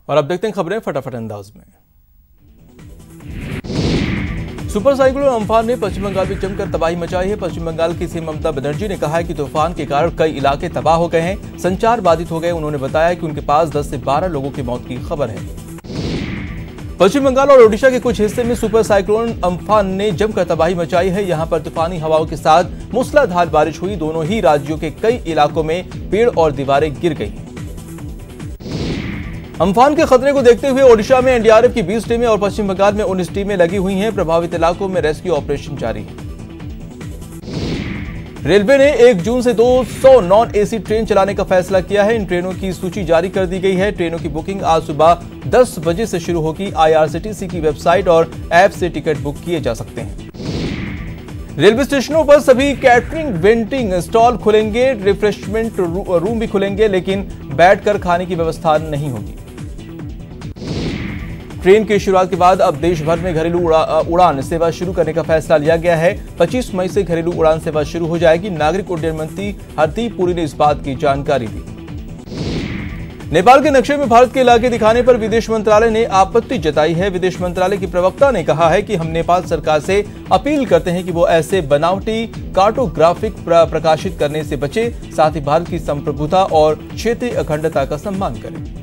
और अब देखते हैं खबरें फटाफट अंदाज में। सुपर साइक्लोन अम्फान ने पश्चिम बंगाल में जमकर तबाही मचाई है। पश्चिम बंगाल की सीएम ममता बनर्जी ने कहा है कि तूफान के कारण कई इलाके तबाह हो गए हैं, संचार बाधित हो गए। उन्होंने बताया कि उनके पास 10 से 12 लोगों की मौत की खबर है। पश्चिम बंगाल और ओडिशा के कुछ हिस्से में सुपर साइक्लोन अम्फान ने जमकर तबाही मचाई है। यहां पर तूफानी हवाओं के साथ मूसलाधार बारिश हुई। दोनों ही राज्यों के कई इलाकों में पेड़ और दीवारें गिर गई। अम्फान के खतरे को देखते हुए ओडिशा में एनडीआरएफ की 20 टीमें और पश्चिम बंगाल में 19 टीमें लगी हुई हैं। प्रभावित इलाकों में रेस्क्यू ऑपरेशन जारी है। रेलवे ने 1 जून से 200 नॉन एसी ट्रेन चलाने का फैसला किया है। इन ट्रेनों की सूची जारी कर दी गई है। ट्रेनों की बुकिंग आज सुबह 10 बजे से शुरू होगी। आईआरसीटीसी की वेबसाइट और ऐप से टिकट बुक किए जा सकते हैं। रेलवे स्टेशनों पर सभी कैटरिंग वेंटिंग स्टॉल खुलेंगे। रिफ्रेशमेंट रूम भी खुलेंगे, लेकिन बैठकर खाने की व्यवस्था नहीं होगी। ट्रेन की शुरुआत के बाद अब देश भर में घरेलू उड़ान सेवा शुरू करने का फैसला लिया गया है। 25 मई से घरेलू उड़ान सेवा शुरू हो जाएगी। नागरिक उड्डयन मंत्री हरदीप पुरी ने इस बात की जानकारी दी। नेपाल के नक्शे में भारत के इलाके दिखाने पर विदेश मंत्रालय ने आपत्ति जताई है। विदेश मंत्रालय की प्रवक्ता ने कहा है कि हम नेपाल सरकार से अपील करते हैं कि वो ऐसे बनावटी कार्टोग्राफिक प्रकाशित करने से बचे, साथ ही भारत की संप्रभुता और क्षेत्रीय अखंडता का सम्मान करें।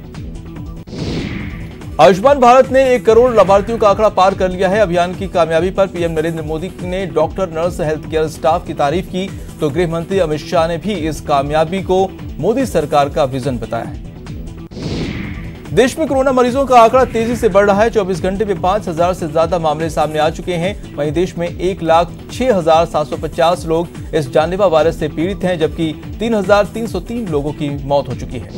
आयुष्मान भारत ने 1 करोड़ लाभार्थियों का आंकड़ा पार कर लिया है। अभियान की कामयाबी पर पीएम नरेंद्र मोदी ने doctor, nurse, health care staff की तारीफ की, तो गृह मंत्री अमित शाह ने भी इस कामयाबी को मोदी सरकार का विजन बताया है। देश में कोरोना मरीजों का आंकड़ा तेजी से बढ़ रहा है। 24 घंटे में 5000 से ज्यादा मामले सामने आ चुके हैं। वहीं देश में 1,06,750 लोग इस जानलेवा वायरस से पीड़ित हैं, जबकि 3,303 लोगों की मौत हो चुकी है।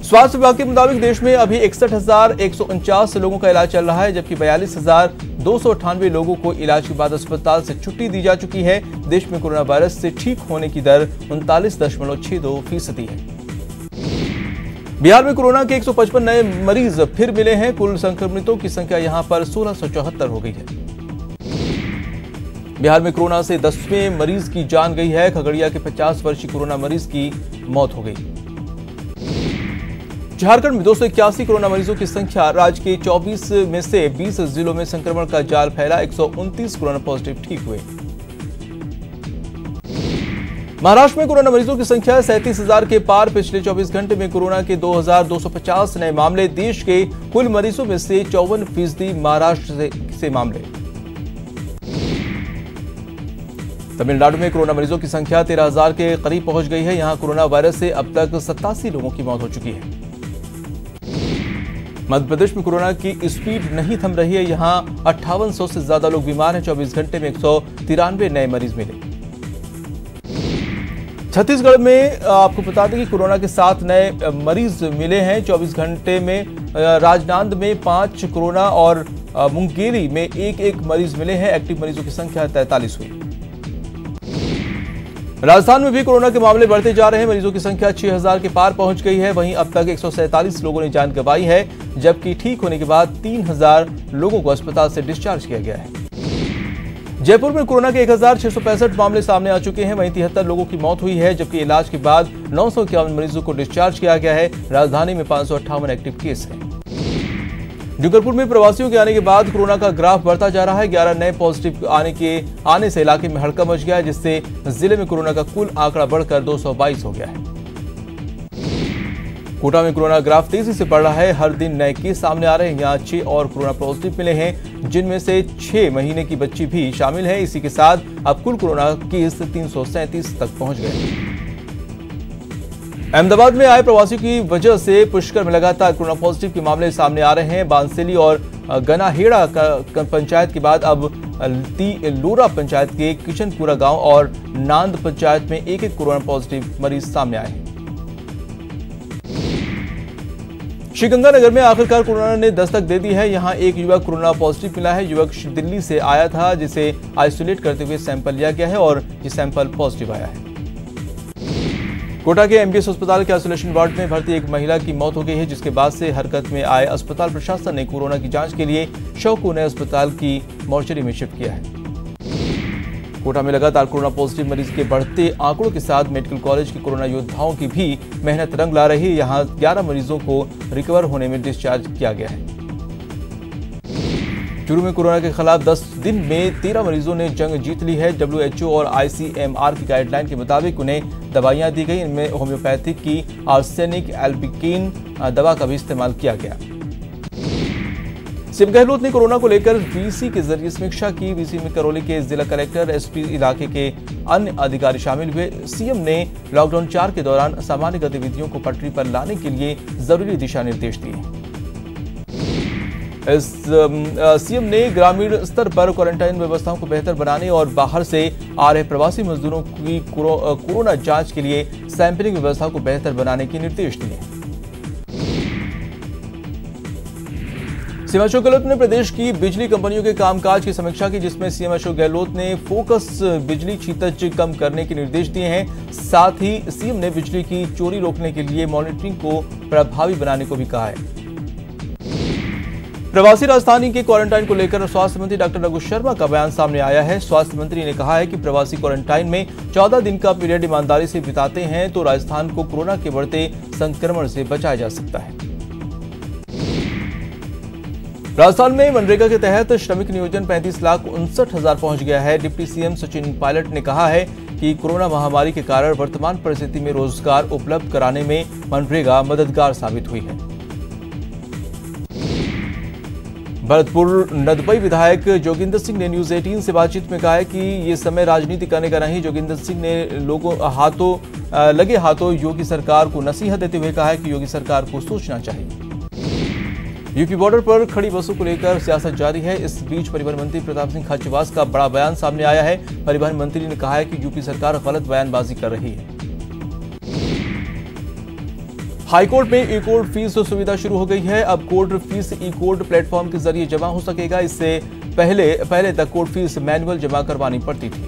स्वास्थ्य विभाग के मुताबिक देश में अभी 61,149 लोगों का इलाज चल रहा है, जबकि 42,298 लोगों को इलाज के बाद अस्पताल से छुट्टी दी जा चुकी है। देश में कोरोना वायरस से ठीक होने की दर 39.62% है। बिहार में कोरोना के 155 नए मरीज फिर मिले हैं। कुल संक्रमितों की संख्या यहां पर 1674 हो गई है। बिहार में कोरोना से 10वें मरीज की जान गई है। खगड़िया के 50 वर्षीय कोरोना मरीज की मौत हो गई। झारखंड में 281 कोरोना मरीजों की संख्या। राज्य के 24 में से 20 जिलों में संक्रमण का जाल फैला। 129 कोरोना पॉजिटिव ठीक हुए। महाराष्ट्र में कोरोना मरीजों की संख्या 37,000 के पार। पिछले 24 घंटे में कोरोना के 2,250 नए मामले। देश के कुल मरीजों में से 54% महाराष्ट्र से मामले। तमिलनाडु में कोरोना मरीजों की संख्या 13,000 के करीब पहुंच गई है। यहां कोरोना वायरस से अब तक 87 लोगों की मौत हो चुकी है। मध्य प्रदेश में कोरोना की स्पीड नहीं थम रही है। यहां 5800 से ज्यादा लोग बीमार हैं। 24 घंटे में 193 नए मरीज मिले। छत्तीसगढ़ में आपको बता दें कि कोरोना के 7 नए मरीज मिले हैं। 24 घंटे में राजनांद में 5 कोरोना और मुंगेरी में 1 मरीज मिले हैं। एक्टिव मरीजों की संख्या 43 हुई। राजस्थान में भी कोरोना के मामले बढ़ते जा रहे हैं। मरीजों की संख्या 6000 के पार पहुंच गई है। वहीं अब तक 147 लोगों ने जान गंवाई है, जबकि ठीक होने के बाद 3000 लोगों को अस्पताल से डिस्चार्ज किया गया है। जयपुर में कोरोना के 1665 मामले सामने आ चुके हैं। वहीं 73 लोगों की मौत हुई है, जबकि इलाज के बाद 951 मरीजों को डिस्चार्ज किया गया है। राजधानी में 558 एक्टिव केस हैं। डूंगरपुर में प्रवासियों के आने के बाद कोरोना का ग्राफ बढ़ता जा रहा है। 11 नए पॉजिटिव आने से इलाके में हड़कंप मच गया है, जिससे जिले में कोरोना का कुल आंकड़ा बढ़कर 222 हो गया है। कोटा में कोरोना ग्राफ तेजी से बढ़ रहा है। हर दिन नए केस सामने आ रहे हैं। यहाँ 6 और कोरोना पॉजिटिव मिले हैं, जिनमें से 6 महीने की बच्ची भी शामिल है। इसी के साथ अब कुल कोरोना केस 337 तक पहुंच गए। अहमदाबाद में आए प्रवासियों की वजह से पुष्कर में लगातार कोरोना पॉजिटिव के मामले सामने आ रहे हैं। बांसेली और गनाहेड़ा पंचायत के बाद अब लोरा पंचायत के किशनपुरा गांव और नांद पंचायत में 1 कोरोना पॉजिटिव मरीज सामने आए हैं। श्रीगंगानगर में आखिरकार कोरोना ने दस्तक दे दी है। यहां एक युवक कोरोना पॉजिटिव मिला है। युवक दिल्ली से आया था, जिसे आइसोलेट करते हुए सैंपल लिया गया है और ये सैंपल पॉजिटिव आया है। कोटा के एमबीएस अस्पताल के आइसोलेशन वार्ड में भर्ती एक महिला की मौत हो गई है, जिसके बाद से हरकत में आए अस्पताल प्रशासन ने कोरोना की जांच के लिए शव को नए अस्पताल की मोर्चरी में शिफ्ट किया है। कोटा में लगातार कोरोना पॉजिटिव मरीज के बढ़ते आंकड़ों के साथ मेडिकल कॉलेज के कोरोना योद्धाओं की भी मेहनत रंग ला रही है। यहां 11 मरीजों को रिकवर होने में डिस्चार्ज किया गया है। चूरू में कोरोना के खिलाफ 10 दिन में 13 मरीजों ने जंग जीत ली है। WHO और ICMR की गाइडलाइन के मुताबिक उन्हें दवाइयां दी गई। इनमें होम्योपैथिक की आर्सेनिक एल्बिकिन दवा का भी इस्तेमाल किया गया। सीएम गहलोत ने कोरोना को लेकर वीसी के जरिए समीक्षा की। वीसी में करौली के जिला कलेक्टर, SP, इलाके के अन्य अधिकारी शामिल हुए। सीएम ने लॉकडाउन 4 के दौरान सामान्य गतिविधियों को पटरी पर लाने के लिए जरूरी दिशा निर्देश दिए। सीएम ने ग्रामीण स्तर पर क्वारंटाइन व्यवस्थाओं को बेहतर बनाने और बाहर से आ रहे प्रवासी मजदूरों की कोरोना जांच के लिए सैंपलिंग व्यवस्था को बेहतर बनाने के निर्देश दिए। सीएम अशोक गहलोत ने प्रदेश की बिजली कंपनियों के कामकाज की समीक्षा की, जिसमें सीएम अशोक गहलोत ने फोकस बिजली छींटच कम करने के निर्देश दिए हैं। साथ ही सीएम ने बिजली की चोरी रोकने के लिए मॉनिटरिंग को प्रभावी बनाने को भी कहा है। प्रवासी राजधानी के क्वारंटाइन को लेकर स्वास्थ्य मंत्री डॉक्टर रघु शर्मा का बयान सामने आया है। स्वास्थ्य मंत्री ने कहा है कि प्रवासी क्वारंटाइन में 14 दिन का पीरियड ईमानदारी से बिताते हैं तो राजस्थान को कोरोना के बढ़ते संक्रमण से बचाया जा सकता है। राजस्थान में मनरेगा के तहत श्रमिक नियोजन 35,59,000 पहुंच गया है। डिप्टी सीएम सचिन पायलट ने कहा है कि कोरोना महामारी के कारण वर्तमान परिस्थिति में रोजगार उपलब्ध कराने में मनरेगा मददगार साबित हुई है। भरतपुर नदबई विधायक जोगिंदर सिंह ने न्यूज 18 से बातचीत में कहा है कि ये समय राजनीति करने का नहीं। जोगिंदर सिंह ने लोगों लगे हाथों योगी सरकार को नसीहत देते हुए कहा है कि योगी सरकार को सोचना चाहिए। यूपी बॉर्डर पर खड़ी बसों को लेकर सियासत जारी है। इस बीच परिवहन मंत्री प्रताप सिंह खाचरियावास का बड़ा बयान सामने आया है। परिवहन मंत्री ने कहा है कि यूपी सरकार गलत बयानबाजी कर रही है। हाईकोर्ट में ई कोर्ट फीस सुविधा शुरू हो गई है। अब कोर्ट फीस ई कोर्ट प्लेटफॉर्म के जरिए जमा हो सकेगा। इससे पहले तक कोर्ट फीस मैनुअल जमा करवानी पड़ती थी।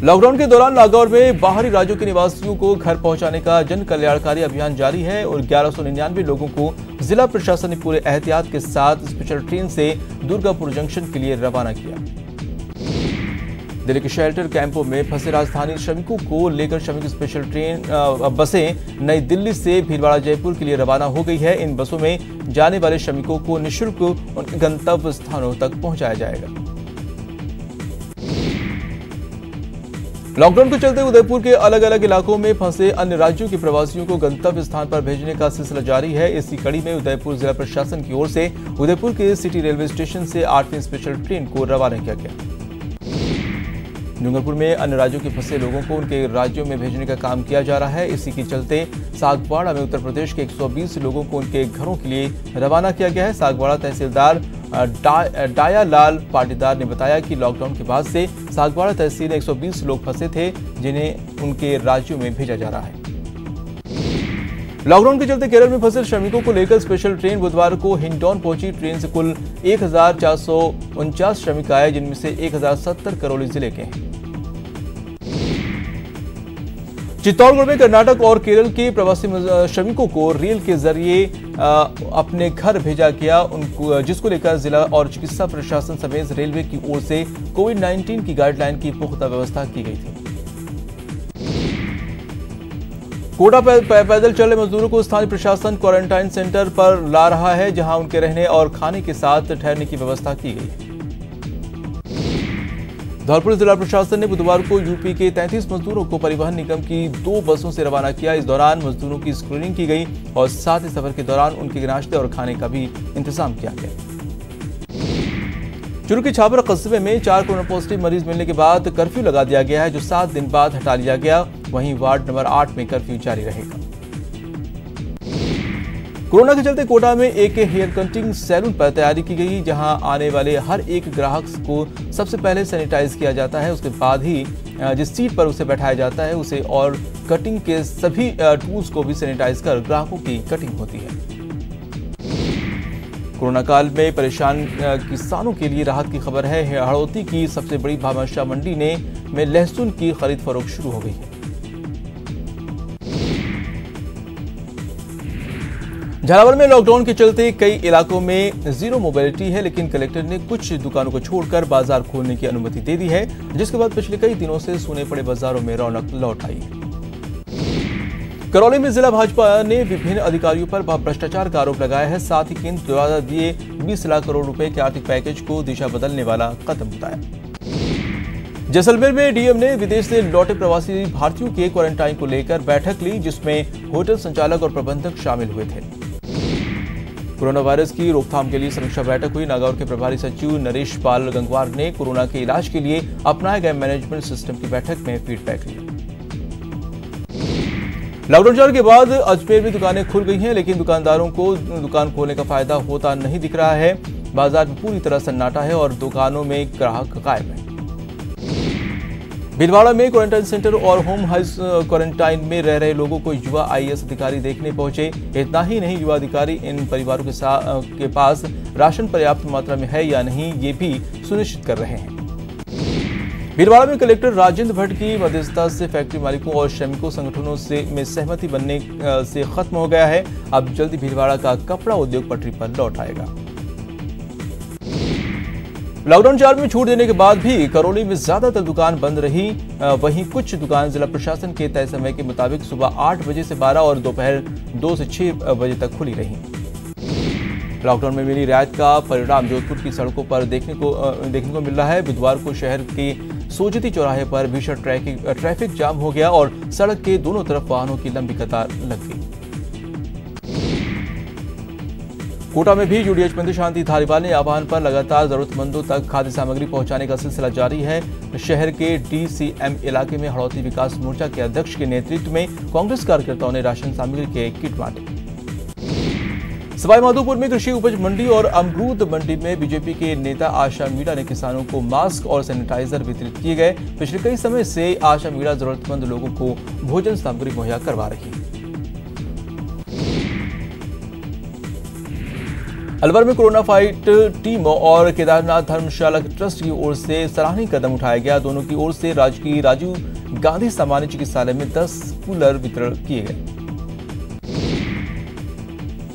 लॉकडाउन के दौरान नागौर में बाहरी राज्यों के निवासियों को घर पहुंचाने का जन कल्याणकारी अभियान जारी है और 1199 लोगों को जिला प्रशासन ने पूरे एहतियात के साथ स्पेशल ट्रेन से दुर्गापुर जंक्शन के लिए रवाना किया। दिल्ली के शेल्टर कैंपों में फंसे राजधानी श्रमिकों को लेकर श्रमिक स्पेशल ट्रेन बसें नई दिल्ली से भीलवाड़ा जयपुर के लिए रवाना हो गई है। इन बसों में जाने वाले श्रमिकों को निःशुल्क उनके गंतव्य स्थानों तक पहुंचाया जाएगा। लॉकडाउन के चलते उदयपुर के अलग अलग इलाकों में फंसे अन्य राज्यों के प्रवासियों को गंतव्य स्थान पर भेजने का सिलसिला जारी है। इसी कड़ी में उदयपुर जिला प्रशासन की ओर से उदयपुर के सिटी रेलवे स्टेशन से 8वीं स्पेशल ट्रेन को रवाना किया गया। डूंगरपुर में अन्य राज्यों के फंसे लोगों को उनके राज्यों में भेजने का काम किया जा रहा है। इसी के चलते सागवाड़ा में उत्तर प्रदेश के 120 लोगों को उनके घरों के लिए रवाना किया गया है। सागवाड़ा तहसीलदार डायालाल पाटीदार ने बताया कि लॉकडाउन के बाद से सागवाड़ा तहसील में 120 लोग फंसे थे, जिन्हें उनके राज्यों में भेजा जा रहा है। लॉकडाउन के चलते केरल में फंसे श्रमिकों को लेकर स्पेशल ट्रेन बुधवार को हिंडौन पहुंची। ट्रेन से कुल 1449 श्रमिक आए, जिनमें से 1070 करौली जिले के हैं। चित्तौड़गढ़ में कर्नाटक और केरल के प्रवासी श्रमिकों को रेल के जरिए अपने घर भेजा गया, जिसको लेकर जिला और चिकित्सा प्रशासन समेत रेलवे की ओर से कोविड-19 की गाइडलाइन की पुख्ता व्यवस्था की गई थी। कोटा पैदल चल रहे मजदूरों को स्थानीय प्रशासन क्वारंटाइन सेंटर पर ला रहा है, जहां उनके रहने और खाने के साथ ठहरने की व्यवस्था की गई है। धौलपुर जिला प्रशासन ने बुधवार को यूपी के 33 मजदूरों को परिवहन निगम की 2 बसों से रवाना किया। इस दौरान मजदूरों की स्क्रीनिंग की गई और साथ ही सफर के दौरान उनके नाश्ते और खाने का भी इंतजाम किया गया। चूरू के छापर कस्बे में 4 कोरोना पॉजिटिव मरीज मिलने के बाद कर्फ्यू लगा दिया गया है, जो 7 दिन बाद हटा लिया गया। वहीं वार्ड नंबर 8 में कर्फ्यू जारी रहेगा। कोरोना के चलते कोटा में एक हेयर कटिंग सैलून पर तैयारी की गई, जहां आने वाले हर एक ग्राहक को सबसे पहले सैनिटाइज किया जाता है। उसके बाद ही जिस सीट पर उसे बैठाया जाता है उसे और कटिंग के सभी टूल्स को भी सैनिटाइज कर ग्राहकों की कटिंग होती है। कोरोना काल में परेशान किसानों के लिए राहत की खबर है। हड़ौती की सबसे बड़ी भामाशाह मंडी में लहसुन की खरीद फरोख्त शुरू हो गई है। झालावाड़ में लॉकडाउन के चलते कई इलाकों में जीरो मोबिलिटी है, लेकिन कलेक्टर ने कुछ दुकानों को छोड़कर बाजार खोलने की अनुमति दे दी है, जिसके बाद पिछले कई दिनों से सूने पड़े बाजारों में रौनक लौट आई है। करौली में जिला भाजपा ने विभिन्न अधिकारियों पर भ्रष्टाचार का आरोप लगाया है। साथ ही केंद्र द्वारा दिए 20 लाख करोड़ रुपए के आर्थिक पैकेज को दिशा बदलने वाला कदम बताया। जैसलमेर में डीएम ने विदेश से लौटे प्रवासी भारतीयों के क्वारंटाइन को लेकर बैठक ली, जिसमें होटल संचालक और प्रबंधक शामिल हुए थे। कोरोना वायरस की रोकथाम के लिए समीक्षा बैठक हुई। नागौर के प्रभारी सचिव नरेश पाल गंगवार ने कोरोना के इलाज के लिए अपनाए गए मैनेजमेंट सिस्टम की बैठक में फीडबैक लिया। लॉकडाउन 4 के बाद अजमेर में दुकानें खुल गई हैं, लेकिन दुकानदारों को दुकान खोलने का फायदा होता नहीं दिख रहा है। बाजार में पूरी तरह सन्नाटा है और दुकानों में ग्राहक गायब है। भीलवाड़ा में क्वारंटाइन सेंटर और होम हाउस क्वारंटाइन में रह रहे लोगों को युवा आईएएस अधिकारी देखने पहुंचे। इतना ही नहीं, युवा अधिकारी इन परिवारों के पास राशन पर्याप्त मात्रा में है या नहीं, ये भी सुनिश्चित कर रहे हैं। भीलवाड़ा में कलेक्टर राजेंद्र भट्ट की मध्यस्थता से फैक्ट्री मालिकों और श्रमिकों संगठनों में सहमति बनने से खत्म हो गया है। अब जल्दी भीलवाड़ा का कपड़ा उद्योग पटरी पर लौट आएगा। लॉकडाउन 4 में छूट देने के बाद भी करौली में ज्यादातर दुकान बंद रही। वहीं कुछ दुकान जिला प्रशासन के तय समय के मुताबिक सुबह 8 बजे से 12 और दोपहर 2 से 6 बजे तक खुली रही। लॉकडाउन में मिली रियायत का परिणाम जोधपुर की सड़कों पर देखने को मिल रहा है। बुधवार को शहर के सोजती चौराहे पर भीषण ट्रैफिक जाम हो गया और सड़क के दोनों तरफ वाहनों की लंबी कतार लग गई। कोटा में भी यूडीएच मंत्री शांति धारीवाल ने आह्वान पर लगातार जरूरतमंदों तक खाद्य सामग्री पहुंचाने का सिलसिला जारी है। शहर के डीसीएम इलाके में हड़ौती विकास मोर्चा के अध्यक्ष के नेतृत्व में कांग्रेस कार्यकर्ताओं ने राशन सामग्री के किट बांटे। सवाईमाधोपुर में कृषि उपज मंडी और अमरूद मंडी में बीजेपी के नेता आशा मीणा ने किसानों को मास्क और सैनिटाइजर वितरित किए गए। पिछले कई समय से आशा मीणा जरूरतमंद लोगों को भोजन सामग्री मुहैया करवा रही है। अलवर में कोरोना फाइट टीम और केदारनाथ धर्मशाला ट्रस्ट की ओर से सराहनीय कदम उठाया गया। दोनों की ओर से राजकीय राजीव गांधी सामान्य चिकित्सालय में 10 कूलर वितरण किए गए।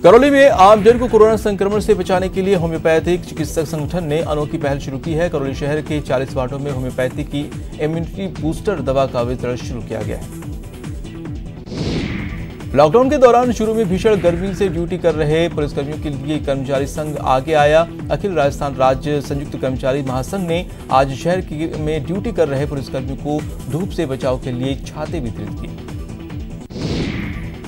करौली में आमजन को कोरोना संक्रमण से बचाने के लिए होम्योपैथिक चिकित्सक संगठन ने अनोखी पहल शुरू की है। करौली शहर के 40 वार्डों में होम्योपैथी की इम्यूनिटी बूस्टर दवा का वितरण शुरू किया गया है। लॉकडाउन के दौरान शुरू में भीषण गर्मी से ड्यूटी कर रहे पुलिसकर्मियों के लिए कर्मचारी संघ आगे आया। अखिल राजस्थान राज्य संयुक्त कर्मचारी महासंघ ने आज शहर में ड्यूटी कर रहे पुलिसकर्मियों को धूप से बचाव के लिए छाते वितरित किए।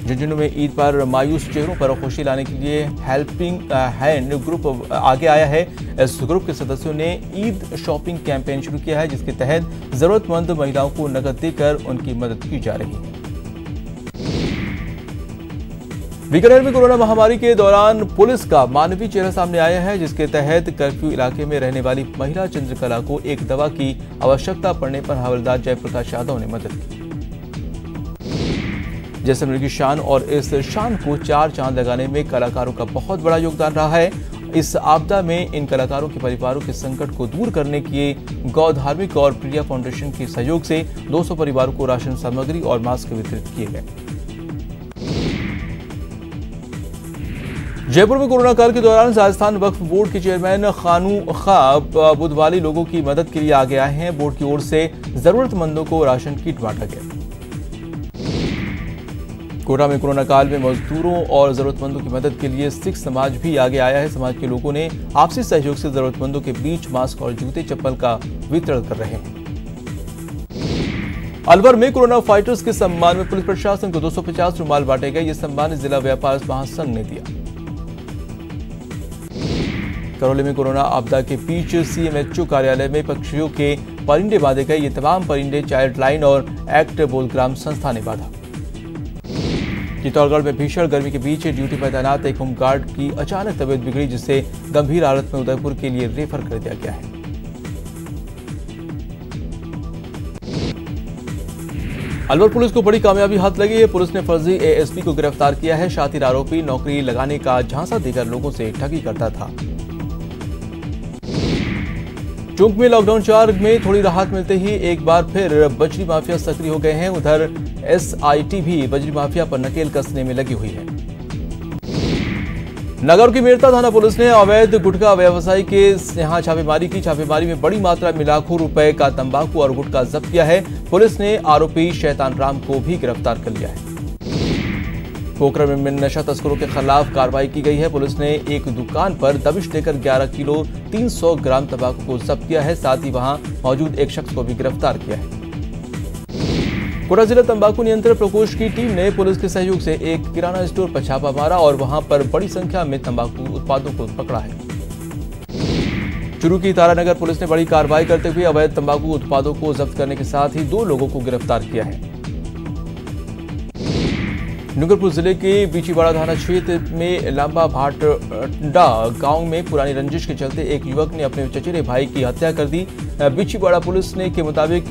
झुंझुनू में ईद पर मायूस चेहरों पर खुशी लाने के लिए हेल्पिंग हैंड ग्रुप आगे आया है। इस ग्रुप के सदस्यों ने ईद शॉपिंग कैंपेन शुरू किया है, जिसके तहत जरूरतमंद महिलाओं को नकद देकर उनकी मदद की जा रही है। बीकानेर में कोरोना महामारी के दौरान पुलिस का मानवीय चेहरा सामने आया है, जिसके तहत कर्फ्यू इलाके में रहने वाली महिला चंद्रकला को एक दवा की आवश्यकता पड़ने पर हवलदार जयप्रकाश यादव ने मदद की। जैसलमेर की शान और इस शान को 4 चांद लगाने में कलाकारों का बहुत बड़ा योगदान रहा है। इस आपदा में इन कलाकारों के परिवारों के संकट को दूर करने के गौ धार्मिक और प्रिया फाउंडेशन के सहयोग से 200 परिवारों को राशन सामग्री और मास्क वितरित किए गए। जयपुर में कोरोना काल के दौरान राजस्थान वक्फ बोर्ड के चेयरमैन खानू खा बुधवाली लोगों की मदद के लिए आगे आए हैं। बोर्ड की ओर से जरूरतमंदों को राशन किट बांटा गया। कोटा में कोरोना काल में मजदूरों और जरूरतमंदों की मदद के लिए सिख समाज भी आगे आया है। समाज के लोगों ने आपसी सहयोग से जरूरतमंदों के बीच मास्क और जूते चप्पल का वितरण कर रहे हैं। अलवर में कोरोना फाइटर्स के सम्मान में पुलिस प्रशासन को 250 रुमाल बांटे गए। ये सम्मान जिला व्यापार महासंघ ने दिया। करौली में कोरोना आपदा के बीच सीएमएचओ कार्यालय में पक्षियों के परिंदे बांधे गए। ये तमाम परिंदे चाइल्ड लाइन और एक्ट बोलग्राम संस्था ने बांधा। चित्तौड़गढ़ में भीषण गर्मी के बीच ड्यूटी पर तैनात एक होमगार्ड की अचानक तबीयत बिगड़ी, जिसे गंभीर हालत में उदयपुर के लिए रेफर कर दिया गया है। अलवर पुलिस को बड़ी कामयाबी हाथ लगी है। पुलिस ने फर्जी एएसपी को गिरफ्तार किया है। शातिर आरोपी नौकरी लगाने का झांसा देकर लोगों से ठगी करता था। चूंक में लॉकडाउन 4 में थोड़ी राहत मिलते ही एक बार फिर बजरी माफिया सक्रिय हो गए हैं। उधर एसआईटी भी बजरी माफिया पर नकेल कसने में लगी हुई है। नगर की मेरता थाना पुलिस ने अवैध गुटखा व्यवसायी के यहां छापेमारी की। छापेमारी में बड़ी मात्रा में लाखों रुपए का तंबाकू और गुटखा जब्त किया है। पुलिस ने आरोपी शैतान राम को भी गिरफ्तार कर लिया है। पोखरण में नशा तस्करों के खिलाफ कार्रवाई की गई है। पुलिस ने एक दुकान पर दबिश देकर 11 किलो 300 ग्राम तंबाकू को जब्त किया है। साथ ही वहां मौजूद एक शख्स को भी गिरफ्तार किया है। कोटा जिला तंबाकू नियंत्रण प्रकोष्ठ की टीम ने पुलिस के सहयोग से एक किराना स्टोर पर छापा मारा और वहां पर बड़ी संख्या में तंबाकू उत्पादों को पकड़ा है। चुरू की तारानगर पुलिस ने बड़ी कार्रवाई करते हुए अवैध तंबाकू उत्पादों को जब्त करने के साथ ही 2 लोगों को गिरफ्तार किया है। डूंगरपुर जिले के बीचीवाड़ा थाना क्षेत्र में लांबा भाटडा गांव में पुरानी रंजिश के चलते एक युवक ने अपने चचेरे भाई की हत्या कर दी। बीचीवाड़ा पुलिस ने के मुताबिक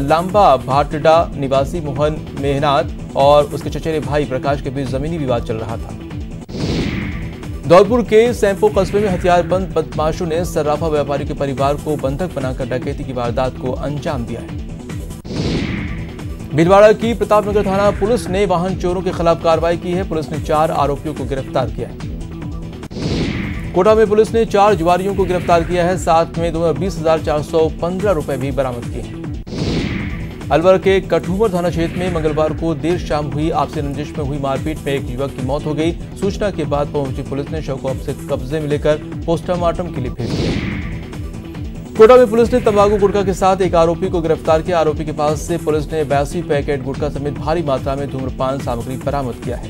लांबा भाटडा निवासी मोहन मेहनात और उसके चचेरे भाई प्रकाश के बीच जमीनी विवाद चल रहा था। धौलपुर के सैंपो कस्बे में हथियारबंद बदमाशों ने सर्राफा व्यापारी के परिवार को बंधक बनाकर डकैती की वारदात को अंजाम दिया है। भीलवाड़ा की प्रतापनगर थाना पुलिस ने वाहन चोरों के खिलाफ कार्रवाई की है। पुलिस ने 4 आरोपियों को गिरफ्तार किया है। कोटा में पुलिस ने 4 जुआरियों को गिरफ्तार किया है। साथ में 20,415 रुपए भी बरामद किए हैं। अलवर के कठूमर थाना क्षेत्र में मंगलवार को देर शाम हुई आपसी रंजिश में हुई मारपीट में एक युवक की मौत हो गई। सूचना के बाद पहुंची पुलिस ने शव को कब्जे में लेकर पोस्टमार्टम के लिए भेज दिया। कोटा में पुलिस ने तंबाकू गुटखा के साथ एक आरोपी को गिरफ्तार किया। आरोपी के पास से पुलिस ने 82 पैकेट गुटखा समेत भारी मात्रा में धूम्रपान सामग्री बरामद किया है।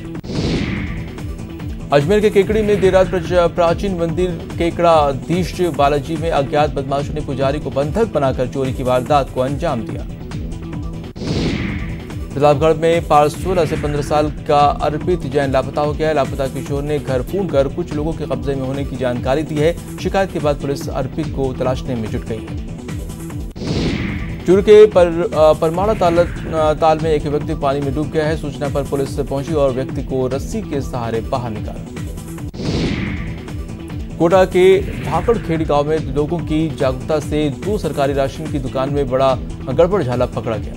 अजमेर के केकड़ी में देर रात प्राचीन मंदिर केकड़ाधीश बालाजी में अज्ञात बदमाशों ने पुजारी को बंधक बनाकर चोरी की वारदात को अंजाम दिया। प्रतापगढ़ में 16 से 15 साल का अर्पित जैन लापता हो गया है। लापता किशोर ने घर फोनकर कुछ लोगों के कब्जे में होने की जानकारी दी है। शिकायत के बाद पुलिस अर्पित को तलाशने में जुट गई है। चूरू के परमाणा ताल में एक व्यक्ति पानी में डूब गया है। सूचना पर पुलिस पहुंची और व्यक्ति को रस्सी के सहारे बाहर निकाला। कोटा के भाकड़खेड़ी गांव में लोगों की जागरूकता से 2 सरकारी राशन की दुकान में बड़ा गड़बड़झाला पकड़ा गया।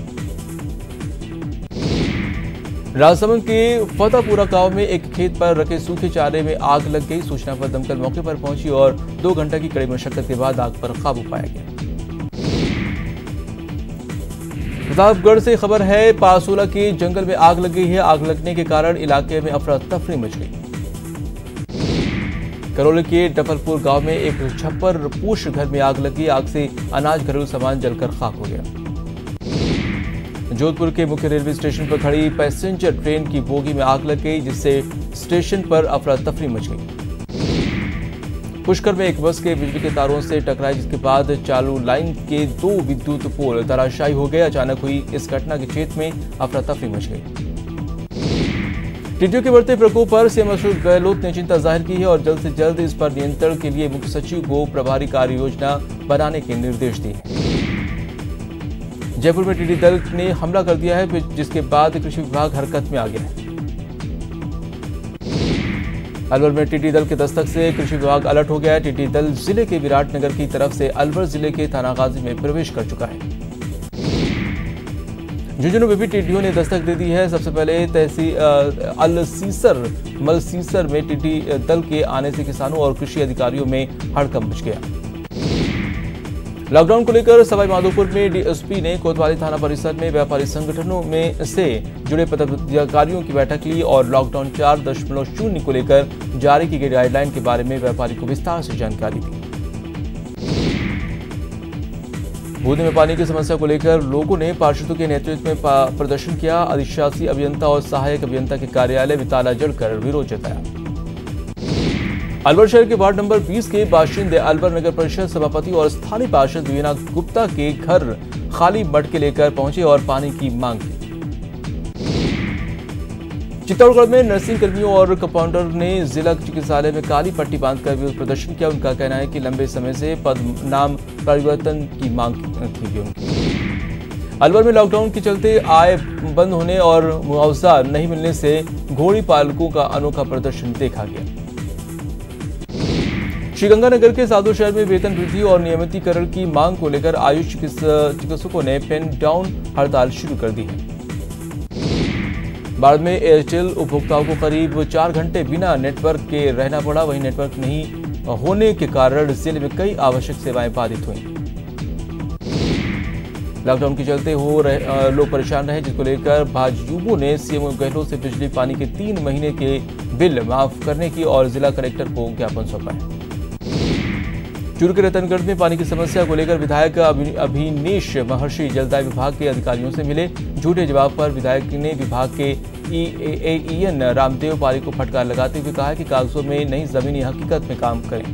राजसमंद के फतेहपुरा गांव में एक खेत पर रखे सूखे चारे में आग लग गई। सूचना पर दमकल मौके पर पहुंची और 2 घंटे की कड़ी मशक्कत के बाद आग पर काबू पाया गया। प्रतापगढ़ से खबर है, पारसोला के जंगल में आग लग गई है। आग लगने के कारण इलाके में अफरा तफरी मच गई। करौली के डफलपुर गांव में एक छप्पर पूछ घर में आग लगी। आग से अनाज घरेलू सामान जलकर खाक हो गया। जोधपुर के मुख्य रेलवे स्टेशन पर खड़ी पैसेंजर ट्रेन की बोगी में आग लग गई, जिससे स्टेशन पर अफरा तफरी मच गई। पुष्कर में एक बस के बिजली के तारों से टकराई, जिसके बाद चालू लाइन के 2 विद्युत पोल धराशायी हो गए। अचानक हुई इस घटना के चेत में अफरा तफरी मच गई। टिड्डियों के बढ़ते प्रकोप पर सीएम अशोक गहलोत ने चिंता जाहिर की है और जल्द से जल्द इस पर नियंत्रण के लिए मुख्य सचिव को प्रभारी कार्य योजना बनाने के निर्देश दिए हैं। जयपुर में टिड्डी दल ने हमला कर दिया है, जिसके बाद कृषि विभाग हरकत में आ गया है। अलवर में टिड्डी दल के दस्तक से कृषि विभाग अलर्ट हो गया है। टिड्डी दल जिले के विराटनगर की तरफ से अलवर जिले के थानागाजी में प्रवेश कर चुका है। झुंझुनू में भी टिड्डियों ने दस्तक दे दी है। सबसे पहले तहसील अलसीसर मलसीसर में टिड्डी दल के आने से किसानों और कृषि अधिकारियों में हड़कंप मच गया। लॉकडाउन को लेकर सवाईमाधोपुर में डीएसपी ने कोतवाली थाना परिसर में व्यापारी संगठनों में से जुड़े पदाधिकारियों की बैठक ली और लॉकडाउन 4.0 को लेकर जारी की गई गाइडलाइन के बारे में व्यापारी को विस्तार से जानकारी दी। बूंदी में पानी की समस्या को लेकर लोगों ने पार्षदों के नेतृत्व में प्रदर्शन किया। अधिशासी अभियंता और सहायक अभियंता के कार्यालय में ताला जड़कर विरोध जताया। अलवर शहर के वार्ड नंबर 20 के बाशिंदे अलवर नगर परिषद सभापति और स्थानीय पार्षद वीना गुप्ता के घर खाली मटके लेकर पहुंचे और पानी की मांग की। चित्तौड़गढ़ में नर्सिंग कर्मियों और कंपाउंडर ने जिला चिकित्सालय में काली पट्टी बांधकर विरोध प्रदर्शन किया। उनका कहना है कि लंबे समय से पद नाम परिवर्तन की मांग थी उनकी। अलवर में लॉकडाउन के चलते आय बंद होने और मुआवजा नहीं मिलने से घोड़ी पालकों का अनोखा प्रदर्शन देखा गया। श्रीगंगानगर के साधु शहर में वेतन वृद्धि और नियमितीकरण की मांग को लेकर आयुष चिकित्सकों ने पेन डाउन हड़ताल शुरू कर दी है। बाढ़ में एयरटेल उपभोक्ताओं को करीब 4 घंटे बिना नेटवर्क के रहना पड़ा। वहीं नेटवर्क नहीं होने के कारण जिले में कई आवश्यक सेवाएं बाधित हुई। लॉकडाउन के चलते लोग परेशान रहे, जिसको लेकर भाजयुमो ने सीएम गहलोत से बिजली पानी के 3 महीने के बिल माफ करने की और जिला कलेक्टर को ज्ञापन सौंपा है। चूरू के रतनगढ़ में पानी की समस्या को लेकर विधायक अभिनेश महर्षि जलदाय विभाग के अधिकारियों से मिले। झूठे जवाब पर विधायक ने विभाग के ईएन रामदेव पाली को फटकार लगाते हुए कहा कि कागजों में नहीं जमीनी हकीकत में काम करें।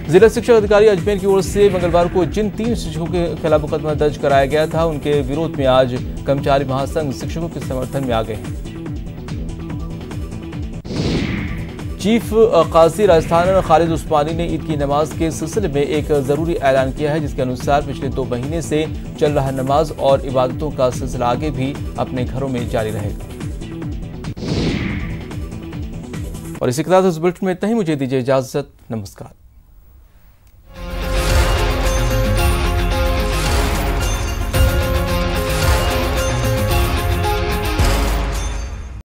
जिला शिक्षा अधिकारी अजमेर की ओर से मंगलवार को जिन 3 शिक्षकों के खिलाफ मुकदमा दर्ज कराया गया था, उनके विरोध में आज कर्मचारी महासंघ शिक्षकों के समर्थन में आ गए हैं। चीफ काजी राजस्थान खालिद उस्मानी ने ईद की नमाज के सिलसिले में एक जरूरी ऐलान किया है, जिसके अनुसार पिछले 2 महीने से चल रहा नमाज और इबादतों का सिलसिला आगे भी अपने घरों में जारी रहेगा। और इसी के साथ इस बुलेटिन में इतना ही। मुझे दीजिए इजाजत। नमस्कार।